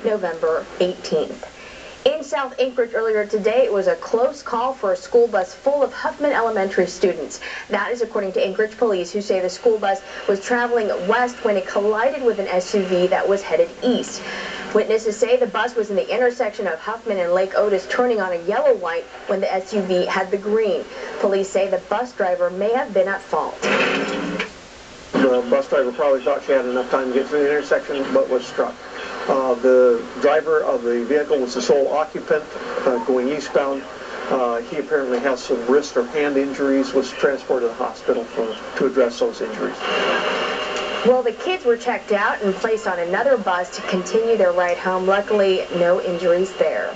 November 18th. In South Anchorage earlier today, it was a close call for a school bus full of Huffman Elementary students. That is according to Anchorage police, who say the school bus was traveling west when it collided with an SUV that was headed east. Witnesses say the bus was in the intersection of Huffman and Lake Otis, turning on a yellow light when the SUV had the green. Police say the bus driver may have been at fault. The bus driver probably thought she had enough time to get through the intersection, but was struck. The driver of the vehicle was the sole occupant going eastbound. He apparently has some wrist or hand injuries, was transported to the hospital to address those injuries. Well, the kids were checked out and placed on another bus to continue their ride home. Luckily, no injuries there.